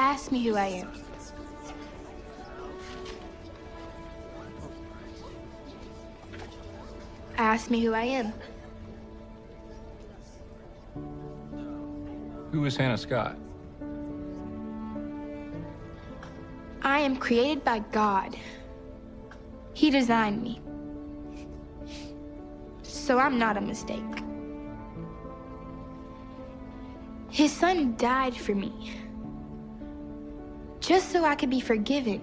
Ask me who I am. Ask me who I am. Who is Hannah Scott? I am created by God. He designed me. So I'm not a mistake. His son died for me, just so I could be forgiven.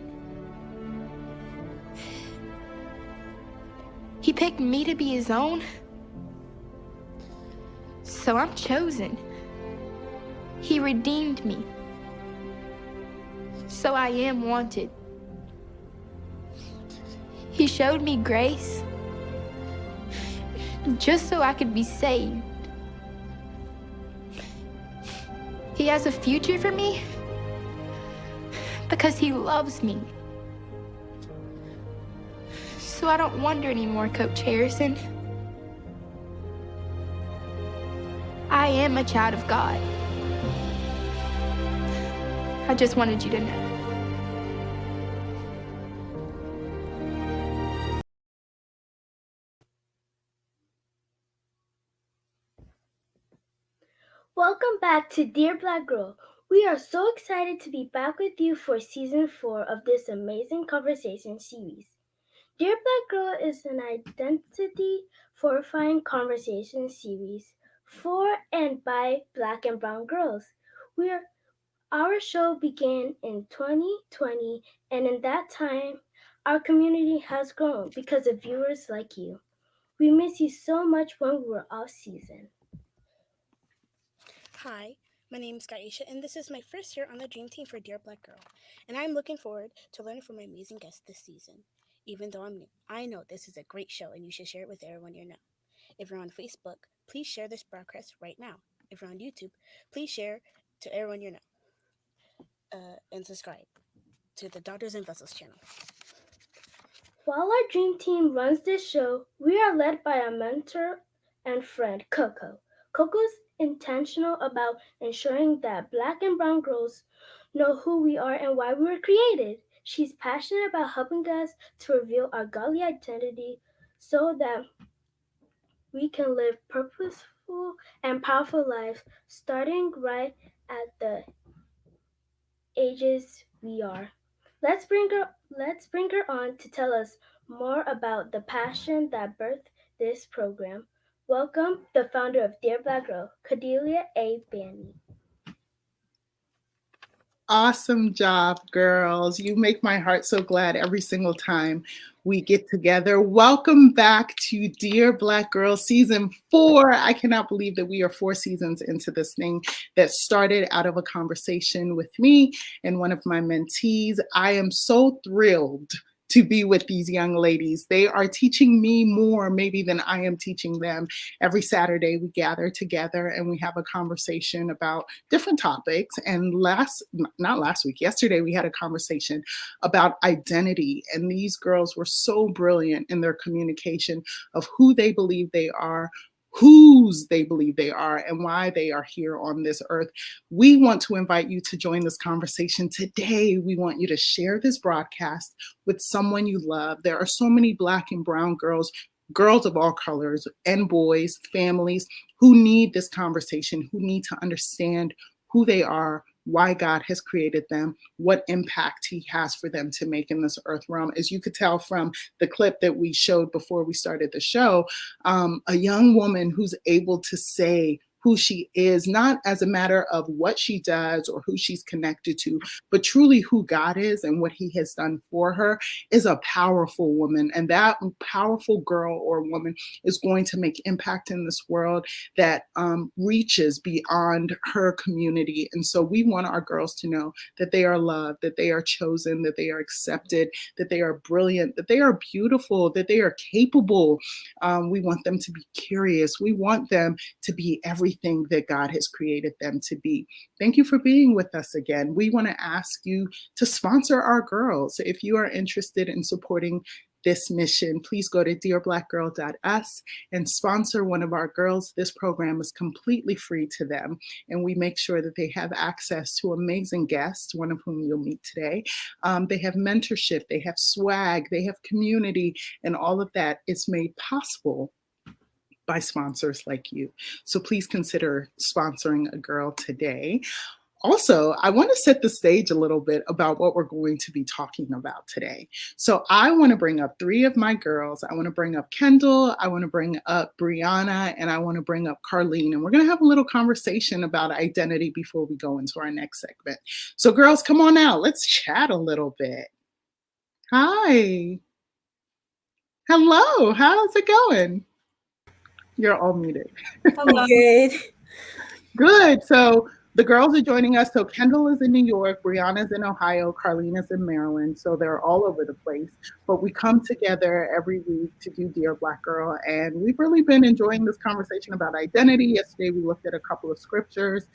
He picked me to be his own, so I'm chosen. He redeemed me, so I am wanted. He showed me grace, just so I could be saved. He has a future for me because he loves me. So I don't wonder anymore, Coach Harrison. I am a child of God. I just wanted you to know. Welcome back to Dear Black Girl. We are so excited to be back with you for season 4 of this amazing conversation series. Dear Black Girl is an identity fortifying conversation series for and by Black and brown girls. Our show began in 2020, and in that time, our community has grown because of viewers like you. We miss you so much when we're off season. Hi, my name is Gaisha, and this is my first year on the Dream Team for Dear Black Girl, and I'm looking forward to learning from my amazing guests this season. Even though I'm new, I know this is a great show, and you should share it with everyone you know. If you're on Facebook, please share this broadcast right now. If you're on YouTube, please share to everyone you know, and subscribe to the Doctors and Vessels channel. While our Dream Team runs this show, we are led by a mentor and friend, Coco. Coco's intentional about ensuring that Black and brown girls know who we are and why we were created. She's passionate about helping us to reveal our godly identity so that we can live purposeful and powerful lives, starting right at the ages we are. Let's bring her on to tell us more about the passion that birthed this program. Welcome the founder of Dear Black Girl, Cordelia A. Banny. Awesome job, girls. You make my heart so glad every single time we get together. Welcome back to Dear Black Girl Season 4. I cannot believe that we are 4 seasons into this thing that started out of a conversation with me and one of my mentees. I am so thrilled to be with these young ladies. They are teaching me more maybe than I am teaching them. Every Saturday we gather together and we have a conversation about different topics. And yesterday we had a conversation about identity. And these girls were so brilliant in their communication of who they believe they are, whose they believe they are, and why they are here on this earth. We want to invite you to join this conversation today. We want you to share this broadcast with someone you love. There are so many Black and brown girls of all colors, and boys, families who need this conversation, who need to understand who they are, why God has created them, what impact he has for them to make in this earth realm. As you could tell from the clip that we showed before we started the show, a young woman who's able to say who she is, not as a matter of what she does or who she's connected to, but truly who God is and what he has done for her, is a powerful woman. And that powerful girl or woman is going to make impact in this world that reaches beyond her community. And so we want our girls to know that they are loved, that they are chosen, that they are accepted, that they are brilliant, that they are beautiful, that they are capable. We want them to be curious. We want them to be everything that God has created them to be. Thank you for being with us again. We want to ask you to sponsor our girls. If you are interested in supporting this mission, please go to dearblackgirl.us and sponsor one of our girls. This program is completely free to them, and we make sure that they have access to amazing guests, one of whom you'll meet today. They have mentorship, they have swag, they have community, and all of that is made possible by sponsors like you. So please consider sponsoring a girl today. Also, I want to set the stage a little bit about what we're going to be talking about today. So I want to bring up three of my girls. I want to bring up Kendall, I want to bring up Brianna, and I want to bring up Carlene. And we're going to have a little conversation about identity before we go into our next segment. So girls, come on out. Let's chat a little bit. Hi. Hello. How's it going? You're all muted. Good. Good. So the girls are joining us. So Kendall is in New York, Brianna's in Ohio, Carlene is in Maryland. So they're all over the place. But we come together every week to do Dear Black Girl. And we've really been enjoying this conversation about identity. Yesterday, we looked at a couple of scriptures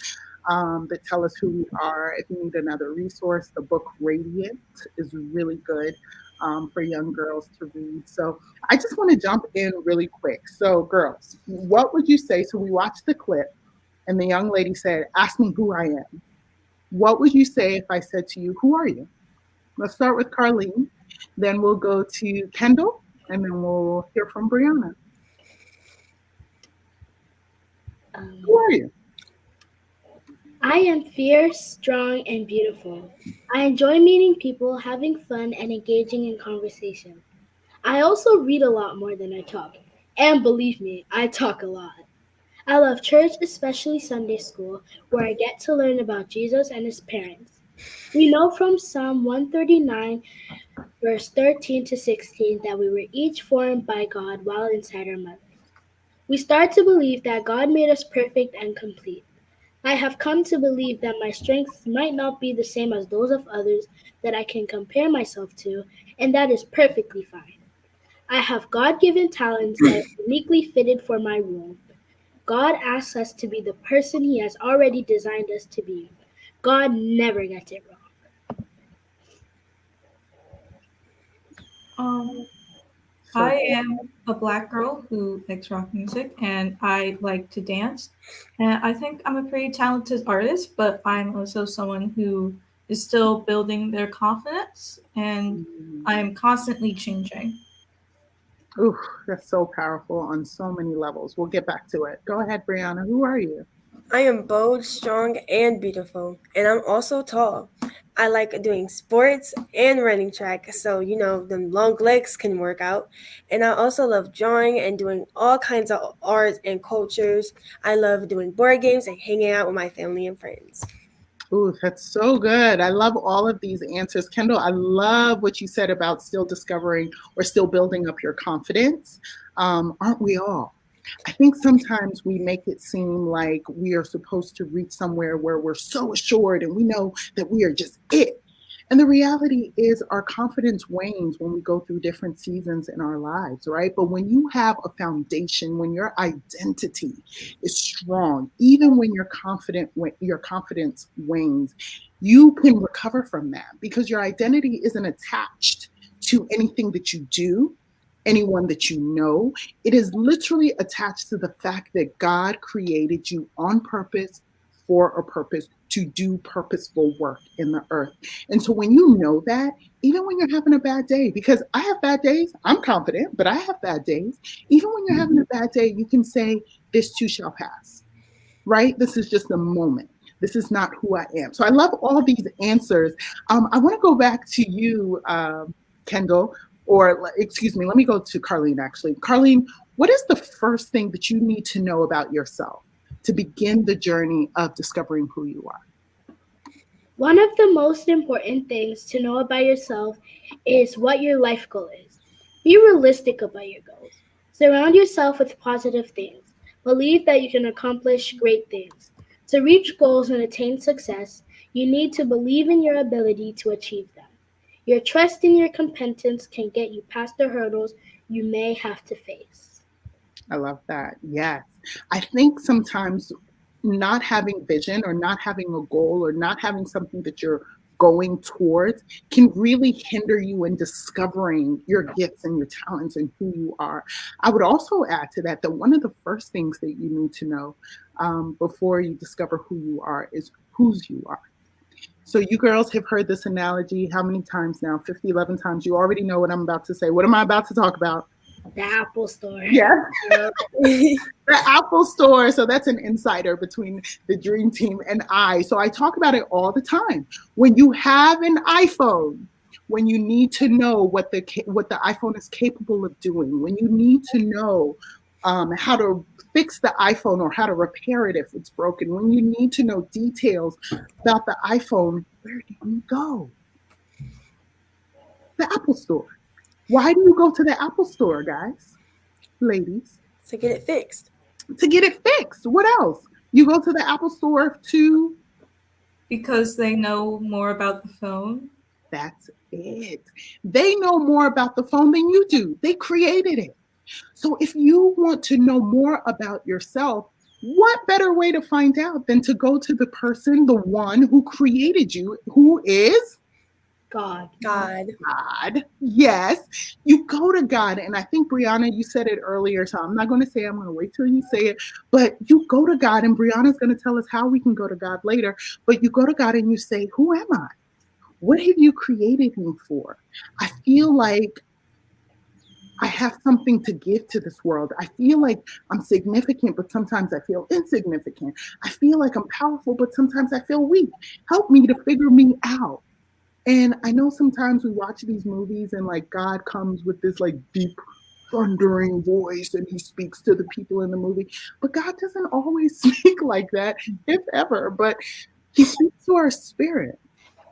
that tell us who we are. If you need another resource, the book Radiant is really good for young girls to read. So I just want to jump in really quick. So girls, what would you say? So we watched the clip and the young lady said, ask me who I am. What would you say if I said to you, who are you? Let's start with Carlene. Then we'll go to Kendall, and then we'll hear from Brianna. Who are you? I am fierce, strong, and beautiful. I enjoy meeting people, having fun, and engaging in conversation. I also read a lot more than I talk. And believe me, I talk a lot. I love church, especially Sunday school, where I get to learn about Jesus and his parents. We know from Psalm 139, verse 13 to 16, that we were each formed by God while inside our mothers. We start to believe that God made us perfect and complete. I have come to believe that my strengths might not be the same as those of others that I can compare myself to, and that is perfectly fine. I have God-given talents that are uniquely fitted for my role. God asks us to be the person he has already designed us to be. God never gets it wrong. I am a Black girl who likes rock music, and I like to dance. And I think I'm a pretty talented artist, but I'm also someone who is still building their confidence, and I am constantly changing. Ooh, that's so powerful on so many levels. We'll get back to it. Go ahead, Brianna. Who are you? I am bold, strong, and beautiful, and I'm also tall. I like doing sports and running track, so them long legs can work out. And I also love drawing and doing all kinds of art and cultures. I love doing board games and hanging out with my family and friends. Ooh, that's so good. I love all of these answers. Kendall, I love what you said about still discovering or still building up your confidence. Aren't we all? I think sometimes we make it seem like we are supposed to reach somewhere where we're so assured and we know that we are just it. And the reality is our confidence wanes when we go through different seasons in our lives, right? But when you have a foundation, when your identity is strong, even when your confidence wanes, you can recover from that because your identity isn't attached to anything that you do, anyone that you know. It is literally attached to the fact that God created you on purpose, for a purpose, to do purposeful work in the earth. And so when you know that, even when you're having a bad day, because I have bad days, I'm confident, but I have bad days. Even when you're having a bad day, you can say, this too shall pass, right? This is just a moment. This is not who I am. So I love all these answers. I want to go back to you, Kendall, or excuse me, let me go to Carlene actually. Carlene, what is the first thing that you need to know about yourself to begin the journey of discovering who you are? One of the most important things to know about yourself is what your life goal is. Be realistic about your goals. Surround yourself with positive things. Believe that you can accomplish great things. To reach goals and attain success, you need to believe in your ability to achieve them. Your trust in your competence can get you past the hurdles you may have to face. I love that. Yes. I think sometimes not having vision or not having a goal or not having something that you're going towards can really hinder you in discovering your gifts and your talents and who you are. I would also add to that one of the first things that you need to know before you discover who you are is whose you are. So you girls have heard this analogy how many times now? 50, 11 times. You already know what I'm about to say. What am I about to talk about? The Apple Store. Yeah. The Apple Store. So that's an insider between the Dream Team and I. So I talk about it all the time. When you have an iPhone, when you need to know what the iPhone is capable of doing, when you need to know how to fix the iPhone or how to repair it if it's broken, when you need to know details about the iPhone, where do you go? The Apple Store. Why do you go to the Apple Store, guys? Ladies? To get it fixed. To get it fixed. What else? You go to the Apple Store to... Because they know more about the phone. That's it. They know more about the phone than you do. They created it. So if you want to know more about yourself, what better way to find out than to go to the person, the one who created you, who is... God. Yes, you go to God. And I think, Brianna, you said it earlier, so I'm not going to say it. I'm going to wait till you say it. But you go to God, and Brianna's going to tell us how we can go to God later. But you go to God and you say, who am I? What have you created me for? I feel like I have something to give to this world. I feel like I'm significant, but sometimes I feel insignificant. I feel like I'm powerful, but sometimes I feel weak. Help me to figure me out. And I know sometimes we watch these movies and like God comes with this like deep thundering voice and he speaks to the people in the movie, but God doesn't always speak like that, if ever, but he speaks to our spirit,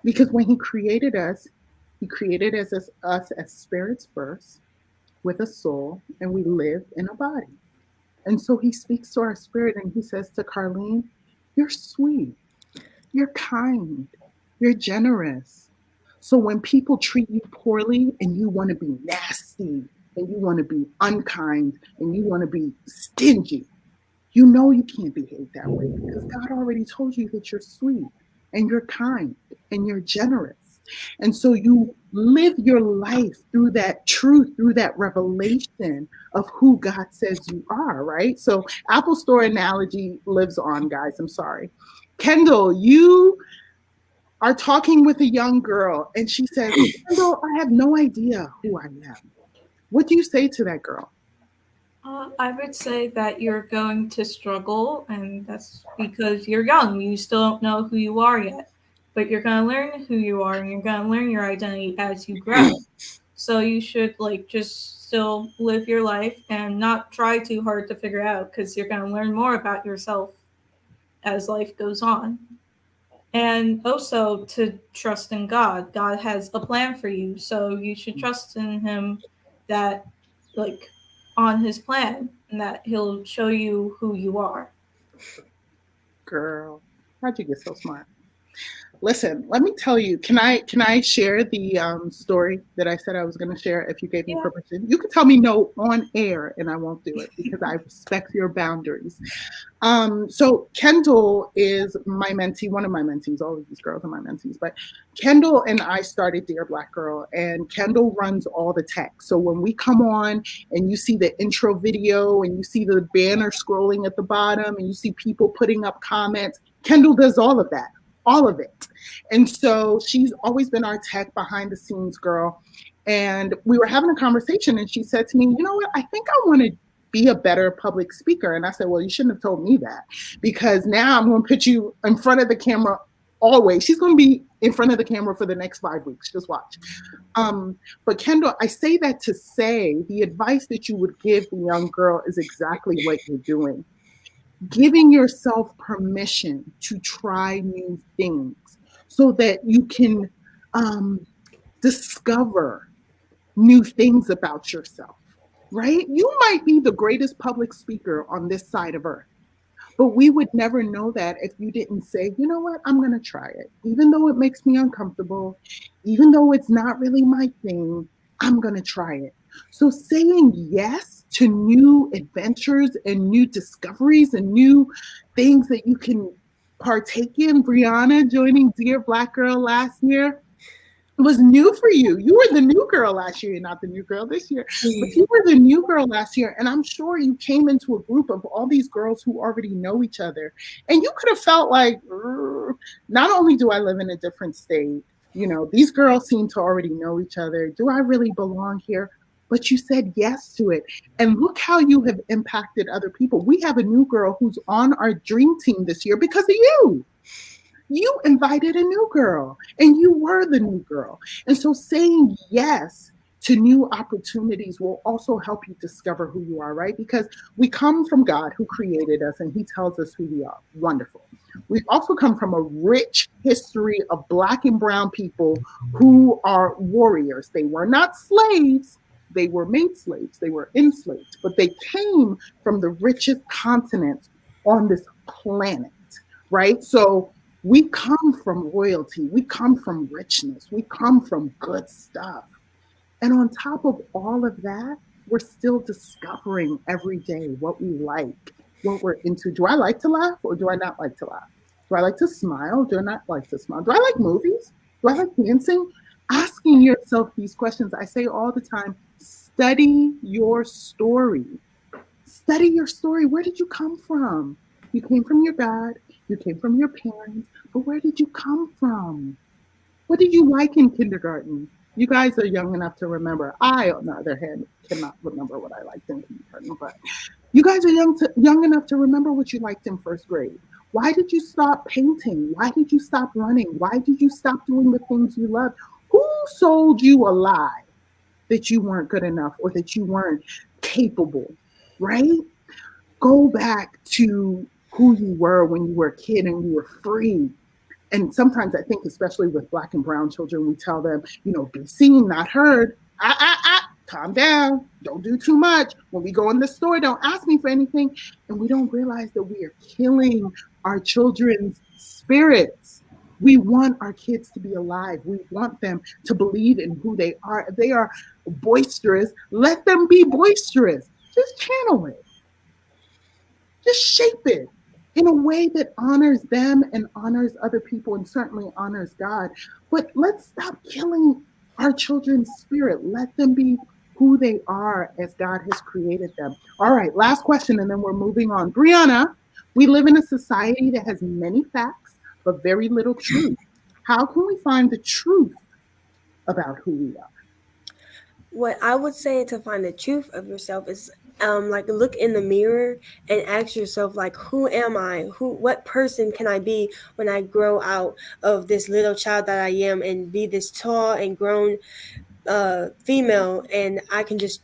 because when he created us as spirits first with a soul, and we live in a body. And so he speaks to our spirit and he says to Carlene, you're sweet, you're kind, you're generous. So when people treat you poorly and you want to be nasty and you want to be unkind and you want to be stingy, you know you can't behave that way because God already told you that you're sweet and you're kind and you're generous. And so you live your life through that truth, through that revelation of who God says you are, right? So Apple Store analogy lives on, guys. I'm sorry. Kendall, you are talking with a young girl and she says, Kendall, I have no idea who I am. What do you say to that girl? I would say that you're going to struggle, and that's because you're young. You still don't know who you are yet, but you're going to learn who you are and you're going to learn your identity as you grow. So you should just still live your life and not try too hard to figure out, because you're going to learn more about yourself as life goes on. And also to trust in God. God has a plan for you, so you should trust in him that, on his plan, and that he'll show you who you are. Girl, how'd you get so smart? Listen, let me tell you, can I share the story that I said I was going to share if you gave me permission? You can tell me no on air and I won't do it because I respect your boundaries. So Kendall is my mentee, one of my mentees. All of these girls are my mentees, but Kendall and I started Dear Black Girl, and Kendall runs all the tech. So when we come on and you see the intro video and you see the banner scrolling at the bottom and you see people putting up comments, Kendall does all of that. All of it. And so she's always been our tech behind the scenes girl. And we were having a conversation and she said to me, you know what, I think I want to be a better public speaker. And I said, well, you shouldn't have told me that, because now I'm going to put you in front of the camera always. She's going to be in front of the camera for the next 5 weeks. Just watch. But Kendall, I say that to say the advice that you would give the young girl is exactly what you're doing. Giving yourself permission to try new things so that you can discover new things about yourself, right? You might be the greatest public speaker on this side of earth, but we would never know that if you didn't say, you know what, I'm going to try it. Even though it makes me uncomfortable, even though it's not really my thing, I'm going to try it. So saying yes to new adventures and new discoveries and new things that you can partake in. Brianna joining Dear Black Girl last year was new for you. You were the new girl last year. You're not the new girl this year, but you were the new girl last year. And I'm sure you came into a group of all these girls who already know each other. And you could have felt like, not only do I live in a different state, you know, these girls seem to already know each other. Do I really belong here? But you said yes to it. And look how you have impacted other people. We have a new girl who's on our dream team this year because of you. You invited a new girl and you were the new girl. And so saying yes to new opportunities will also help you discover who you are, right? Because we come from God who created us and he tells us who we are. Wonderful. We also come from a rich history of Black and brown people who are warriors. They were not slaves. They were made slaves. They were enslaved, but they came from the richest continent on this planet, right? So we come from royalty. We come from richness. We come from good stuff. And on top of all of that, we're still discovering every day what we like, what we're into. Do I like to laugh or do I not like to laugh? Do I like to smile? Do I not like to smile? Do I like movies? Do I like dancing? Asking yourself these questions. I say all the time, study your story. Study your story. Where did you come from? You came from your God. You came from your parents. But where did you come from? What did you like in kindergarten? You guys are young enough to remember. I, on the other hand, cannot remember what I liked in kindergarten. But you guys are young enough to remember what you liked in first grade. Why did you stop painting? Why did you stop running? Why did you stop doing the things you loved? Who sold you a lie that you weren't good enough or that you weren't capable, right? Go back to who you were when you were a kid and you were free. And sometimes I think, especially with Black and brown children, we tell them, you know, be seen, not heard. Calm down. Don't do too much. When we go in the store, don't ask me for anything. And we don't realize that we are killing our children's spirits. We want our kids to be alive. We want them to believe in who they are. If they are boisterous, let them be boisterous. Just channel it. Just shape it in a way that honors them and honors other people and certainly honors God. But let's stop killing our children's spirit. Let them be who they are as God has created them. All right, last question, and then we're moving on. Brianna, we live in a society that has many facts, but very little truth. How can we find the truth about who we are? What I would say to find the truth of yourself is like look in the mirror and ask yourself, like, who am I? What person can I be when I grow out of this little child that I am and be this tall and grown female, and I can just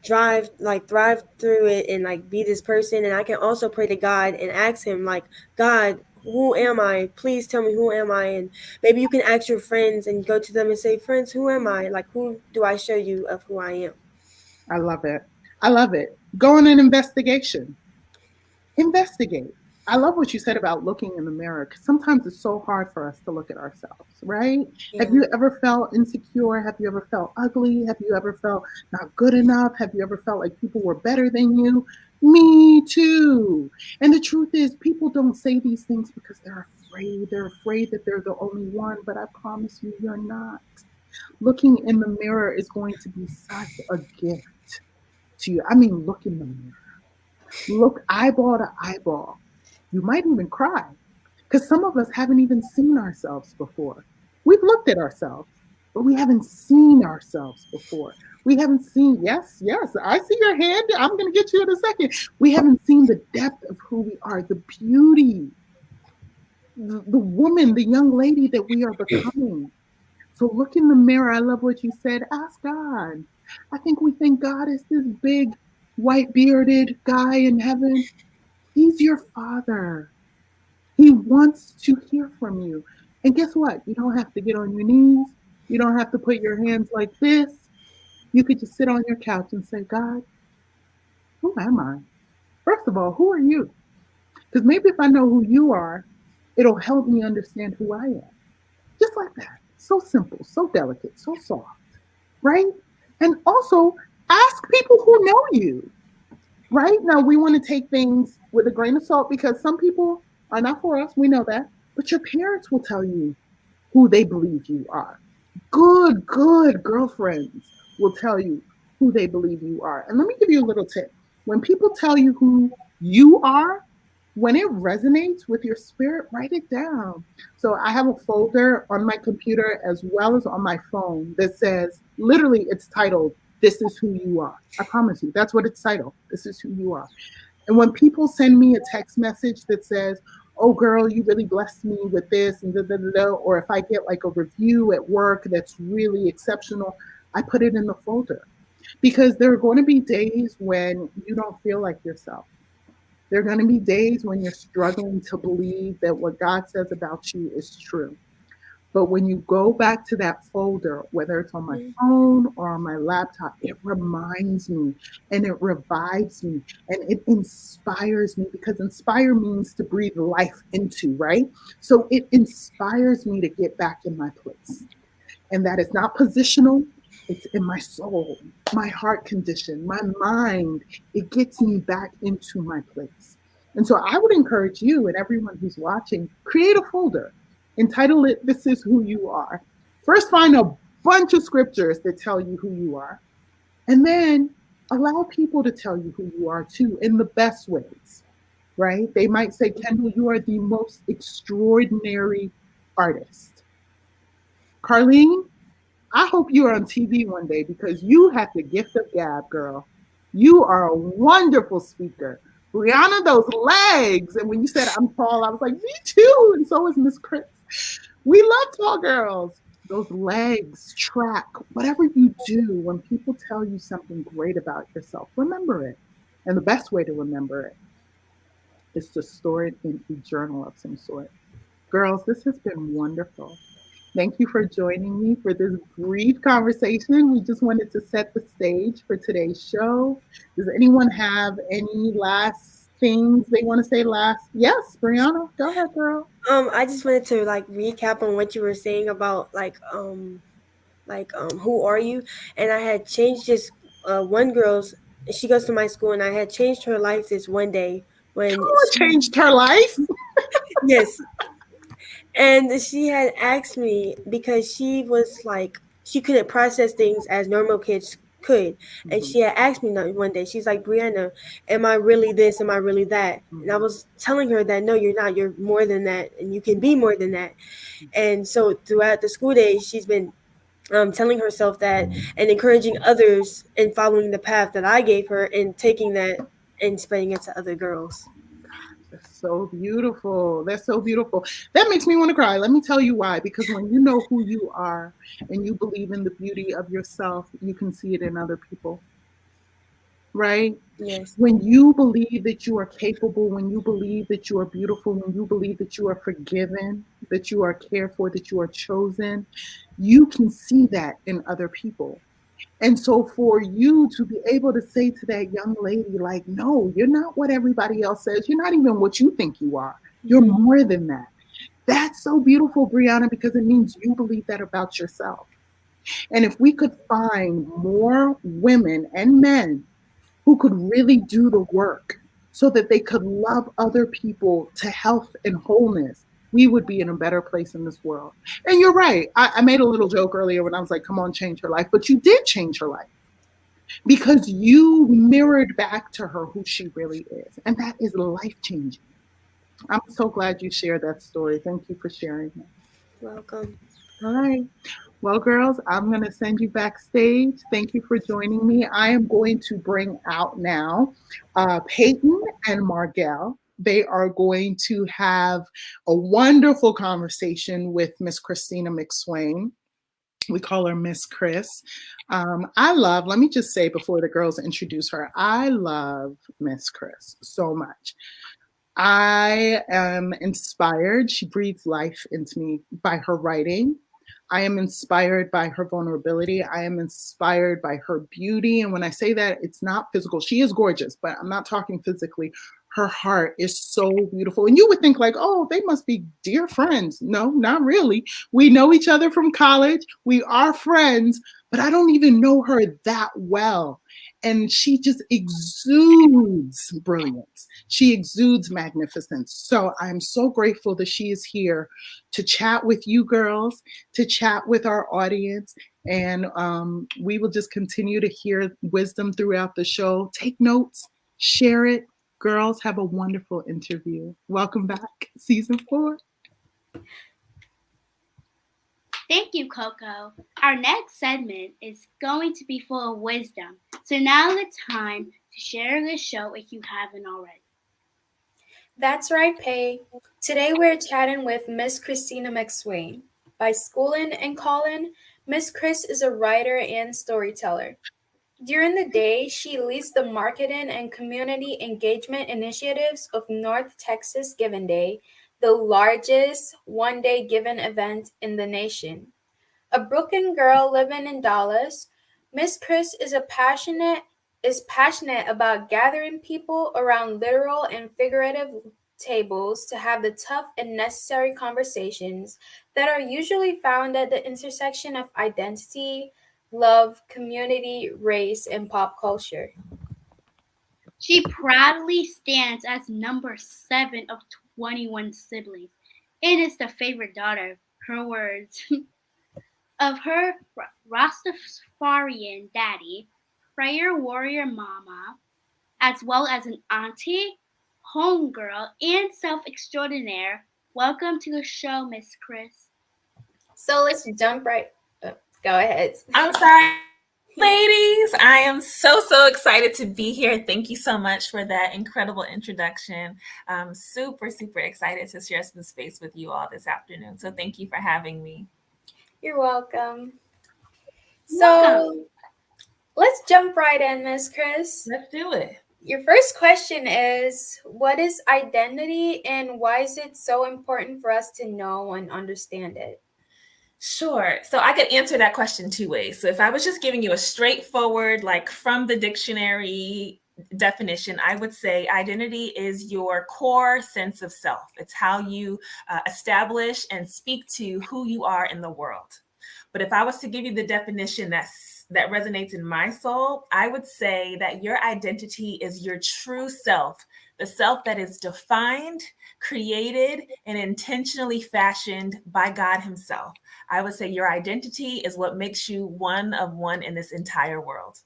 thrive through it and like be this person. And I can also pray to God and ask him, like, God, who am I? Please tell me, who am I? And maybe you can ask your friends and go to them and say, friends, who am I? Like, who do I show you of who I am? I love it. I love it. Go on an investigation. Investigate. I love what you said about looking in the mirror, because sometimes it's so hard for us to look at ourselves, right? Yeah. Have you ever felt insecure? Have you ever felt ugly? Have you ever felt not good enough? Have you ever felt like people were better than you? Me too. And the truth is, people don't say these things because they're afraid. They're afraid that they're the only one, but I promise you, you're not. Looking in the mirror is going to be such a gift to you. I mean, look in the mirror. Look eyeball to eyeball. You might even cry, because some of us haven't even seen ourselves before. We've looked at ourselves, but we haven't seen ourselves before. We haven't seen, yes, I see your hand. I'm going to get you in a second. We haven't seen the depth of who we are, the beauty, the woman, the young lady that we are becoming. So look in the mirror. I love what you said. Ask God. I think we think God is this big, white bearded guy in heaven. He's your father. He wants to hear from you. And guess what? You don't have to get on your knees. You don't have to put your hands like this. You could just sit on your couch and say, God, who am I? First of all, who are you? Because maybe if I know who you are, it'll help me understand who I am. Just like that. So simple, so delicate, so soft, right? And also ask people who know you. Right? Now, we want to take things with a grain of salt, because some people are not for us. We know that. But your parents will tell you who they believe you are. Good girlfriends will tell you who they believe you are. And let me give you a little tip. When people tell you who you are, when it resonates with your spirit, write it down. So I have a folder on my computer as well as on my phone that says, literally, it's titled, This is Who You Are. I promise you, that's what it's titled. This is who you are. And when people send me a text message that says, oh girl, you really blessed me with this and da, da, da, da, or if I get like a review at work that's really exceptional, I put it in the folder. Because there are going to be days when you don't feel like yourself. There are going to be days when you're struggling to believe that what God says about you is true. But when you go back to that folder, whether it's on my phone or on my laptop, it reminds me and it revives me and it inspires me, because inspire means to breathe life into, right? So it inspires me to get back in my place. And that is not positional. It's in my soul, my heart condition, my mind. It gets me back into my place. And so I would encourage you and everyone who's watching, create a folder, entitle it, This is Who You Are. First, find a bunch of scriptures that tell you who you are. And then allow people to tell you who you are too, in the best ways, right? They might say, Kendall, you are the most extraordinary artist. Carlene, I hope you're on TV one day because you have the gift of gab, girl. You are a wonderful speaker. Brianna, those legs. And when you said I'm tall, I was like, me too. And so is Miss Chris. We love tall girls. Those legs, track, whatever you do, when people tell you something great about yourself, remember it. And the best way to remember it is to store it in a journal of some sort. Girls, this has been wonderful. Thank you for joining me for this brief conversation. We just wanted to set the stage for today's show. Does anyone have any last things they want to say last? Yes, Brianna, go ahead, girl. I just wanted to like recap on what you were saying about who are you? And I had changed this one girl's. She goes to my school, and I had changed her life this one day when she changed her life. Yes. And she had asked me because she was like, she couldn't process things as normal kids could. And she had asked me one day, she's like, Brianna, am I really this? Am I really that? And I was telling her that, no, you're not. You're more than that. And you can be more than that. And so throughout the school days, she's been telling herself that and encouraging others in following the path that I gave her and taking that and spreading it to other girls. That's so beautiful. That's so beautiful. That makes me want to cry. Let me tell you why. Because when you know who you are and you believe in the beauty of yourself, you can see it in other people. Right? Yes. When you believe that you are capable, when you believe that you are beautiful, when you believe that you are forgiven, that you are cared for, that you are chosen, you can see that in other people. And so for you to be able to say to that young lady, like, no, you're not what everybody else says. You're not even what you think you are. You're more than that. That's so beautiful, Brianna, because it means you believe that about yourself. And if we could find more women and men who could really do the work so that they could love other people to health and wholeness, we would be in a better place in this world. And you're right. I made a little joke earlier when I was like, come on, change her life. But you did change her life because you mirrored back to her who she really is. And that is life-changing. I'm so glad you shared that story. Thank you for sharing it. Welcome. All right. Well, girls, I'm going to send you backstage. Thank you for joining me. I am going to bring out now Peyton and Margell. They are going to have a wonderful conversation with Miss Christina McSwain. We call her Miss Chris. Let me just say before the girls introduce her, I love Miss Chris so much. I am inspired. She breathes life into me by her writing. I am inspired by her vulnerability. I am inspired by her beauty. And when I say that, it's not physical. She is gorgeous, but I'm not talking physically. Her heart is so beautiful. And you would think like, oh, they must be dear friends. No, not really. We know each other from college. We are friends, but I don't even know her that well. and she just exudes brilliance. She exudes magnificence. So I'm so grateful that she is here to chat with you girls, to chat with our audience, and we will just continue to hear wisdom throughout the show. Take notes, share it. Girls, have a wonderful interview. Welcome back, season 4. Thank you, Coco. Our next segment is going to be full of wisdom. So now the time to share the show if you haven't already. That's right, Pay. Today we're chatting with Miss Christina McSwain. By schooling and calling, Miss Chris is a writer and storyteller. During the day, she leads the marketing and community engagement initiatives of North Texas Giving Day, the largest one-day giving event in the nation. A Brooklyn girl living in Dallas, Miss Chris is passionate about gathering people around literal and figurative tables to have the tough and necessary conversations that are usually found at the intersection of identity, love, community, race, and pop culture. She proudly stands as number 7 of 21 siblings and is the favorite daughter, her words, of her Rastafarian daddy, prayer warrior mama, as well as an auntie, homegirl, and self-extraordinaire. Welcome to the show, Miss Chris. So let's jump right. Go ahead. I'm sorry, ladies. I am so excited to be here. Thank you so much for that incredible introduction. I'm super excited to share some space with you all this afternoon. So thank you for having me. You're welcome. So let's jump right in, Miss Chris. Let's do it. Your first question is, what is identity and why is it so important for us to know and understand it? Sure. So I could answer that question 2 ways. So if I was just giving you a straightforward, like from the dictionary definition, I would say identity is your core sense of self. It's how you establish and speak to who you are in the world. But if I was to give you the definition that resonates in my soul, I would say that your identity is your true self, the self that is defined, created, and intentionally fashioned by God himself. I would say your identity is what makes you one of one in this entire world.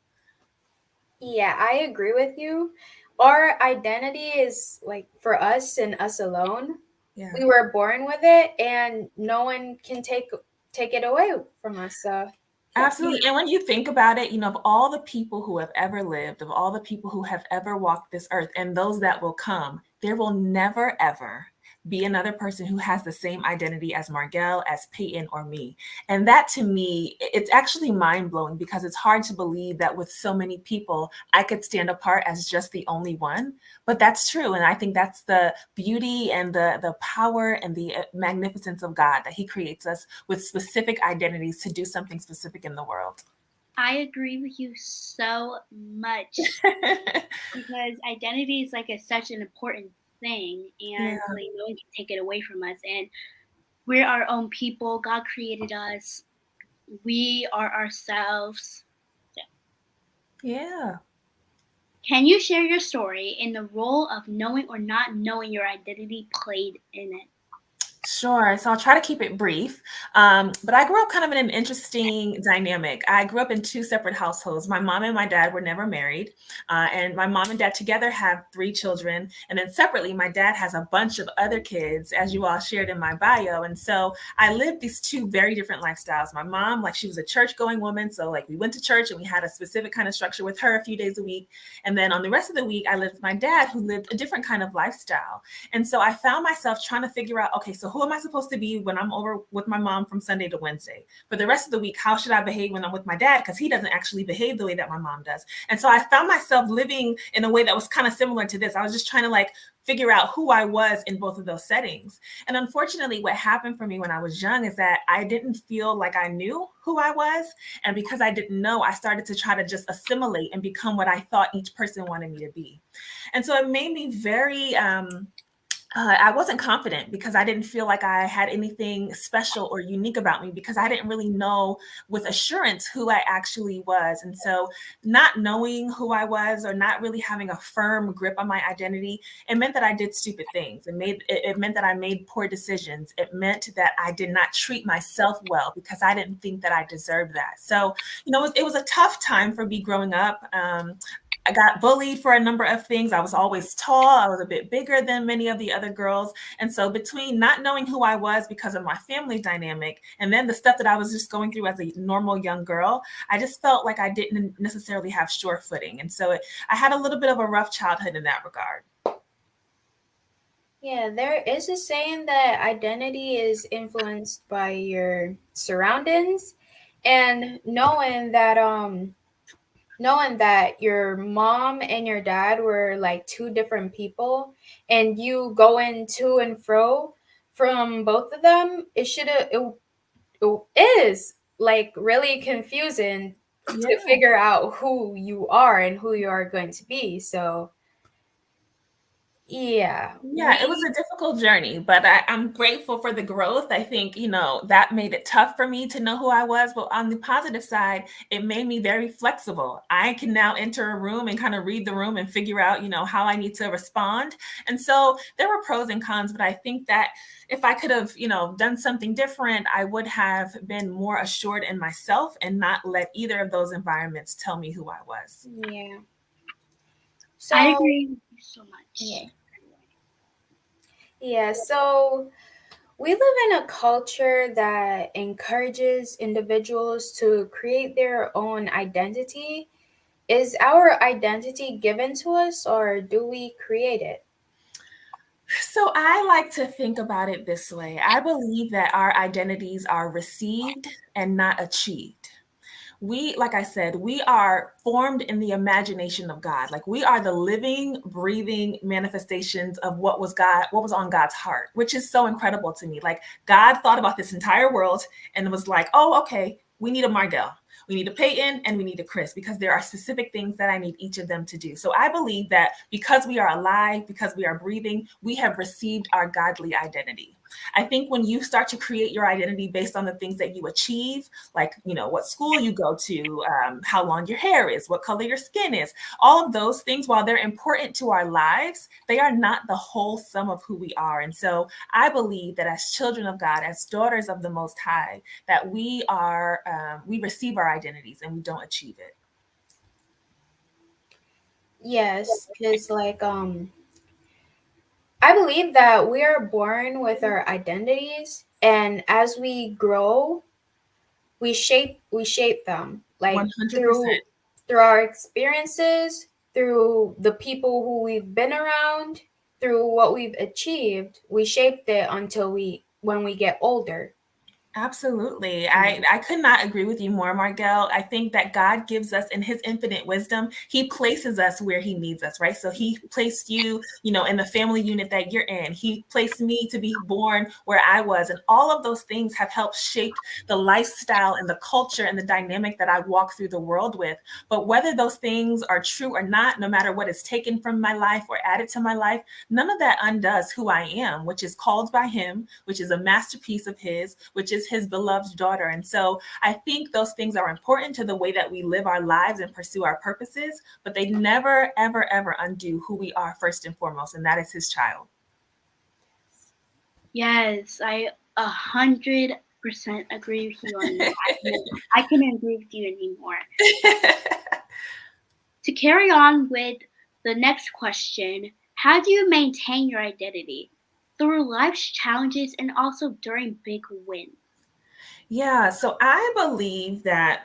Yeah, I agree with you. Our identity is like for us and us alone. Yeah. We were born with it and no one can take it away from us. So absolutely. And when you think about it, of all the people who have ever lived, of all the people who have ever walked this earth, and those that will come, there will never, ever be another person who has the same identity as Margell, as Peyton, or me. And that to me, it's actually mind-blowing because it's hard to believe that with so many people, I could stand apart as just the only one. But that's true. And I think that's the beauty and the power and the magnificence of God, that he creates us with specific identities to do something specific in the world. I agree with you so much because identity is like such an important thing, and like no one can take it away from us. And we're our own people. God created us. We are ourselves. Yeah. Can you share your story and the role of knowing or not knowing your identity played in it? Sure. So I'll try to keep it brief. But I grew up kind of in an interesting dynamic. I grew up in 2 separate households. My mom and my dad were never married. And my mom and dad together have 3 children. And then separately, my dad has a bunch of other kids, as you all shared in my bio. And so I lived these 2 very different lifestyles. My mom, she was a church going woman. So we went to church and we had a specific kind of structure with her a few days a week. And then on the rest of the week, I lived with my dad, who lived a different kind of lifestyle. And so I found myself trying to figure out, okay, so who am I supposed to be when I'm over with my mom from Sunday to Wednesday? For the rest of the week, how should I behave when I'm with my dad? Because he doesn't actually behave the way that my mom does. And so I found myself living in a way that was kind of similar to this. I was just trying to figure out who I was in both of those settings. And unfortunately, what happened for me when I was young is that I didn't feel like I knew who I was. And because I didn't know, I started to try to just assimilate and become what I thought each person wanted me to be. And so it made me very I wasn't confident because I didn't feel like I had anything special or unique about me because I didn't really know with assurance who I actually was. And so not knowing who I was or not really having a firm grip on my identity, it meant that I did stupid things. It meant that I made poor decisions. It meant that I did not treat myself well because I didn't think that I deserved that. So, it was a tough time for me growing up. I got bullied for a number of things. I was always tall. I was a bit bigger than many of the other girls. And so between not knowing who I was because of my family dynamic and then the stuff that I was just going through as a normal young girl, I just felt like I didn't necessarily have sure footing. And so I had a little bit of a rough childhood in that regard. Yeah, there is a saying that identity is influenced by your surroundings, and knowing that your mom and your dad were like two different people and you going to and fro from both of them, it is like really confusing to Yeah. figure out who you are and who you are going to be. So yeah, Yeah, it was a difficult journey, but I'm grateful for the growth. I think, that made it tough for me to know who I was. But on the positive side, it made me very flexible. I can now enter a room and kind of read the room and figure out, how I need to respond. And so there were pros and cons, but I think that if I could have, done something different, I would have been more assured in myself and not let either of those environments tell me who I was. yeah. I So agree with you so much. yeah, so we live in a culture that encourages individuals to create their own identity. Is our identity given to us or do we create it? So I like to think about it this way. I believe that our identities are received and not achieved. Like I said, we are formed in the imagination of God. Like we are the living, breathing manifestations of what was on God's heart, which is so incredible to me. Like God thought about this entire world and was like, oh, okay, we need a Margell. We need a Peyton and we need a Chris because there are specific things that I need each of them to do. So I believe that because we are alive, because we are breathing, we have received our godly identity. I think when you start to create your identity based on the things that you achieve, like, what school you go to, how long your hair is, what color your skin is, all of those things, while they're important to our lives, they are not the whole sum of who we are. And so I believe that as children of God, as daughters of the Most High, that we receive our identities and we don't achieve it. Yes, because I believe that we are born with our identities, and as we grow, we shape them, like 100%. through our experiences, through the people who we've been around, through what we've achieved. We shaped it until when we get older. Absolutely. I could not agree with you more, Margell. I think that God gives us in his infinite wisdom, he places us where he needs us, right? So he placed you, in the family unit that you're in. He placed me to be born where I was. And all of those things have helped shape the lifestyle and the culture and the dynamic that I walk through the world with. But whether those things are true or not, no matter what is taken from my life or added to my life, none of that undoes who I am, which is called by him, which is a masterpiece of his, which is his beloved daughter. And so I think those things are important to the way that we live our lives and pursue our purposes, but they never, ever, ever undo who we are first and foremost, and that is his child. Yes, I 100% agree with you on that. I couldn't agree with you anymore. To carry on with the next question, how do you maintain your identity through life's challenges and also during big wins? Yeah, so I believe that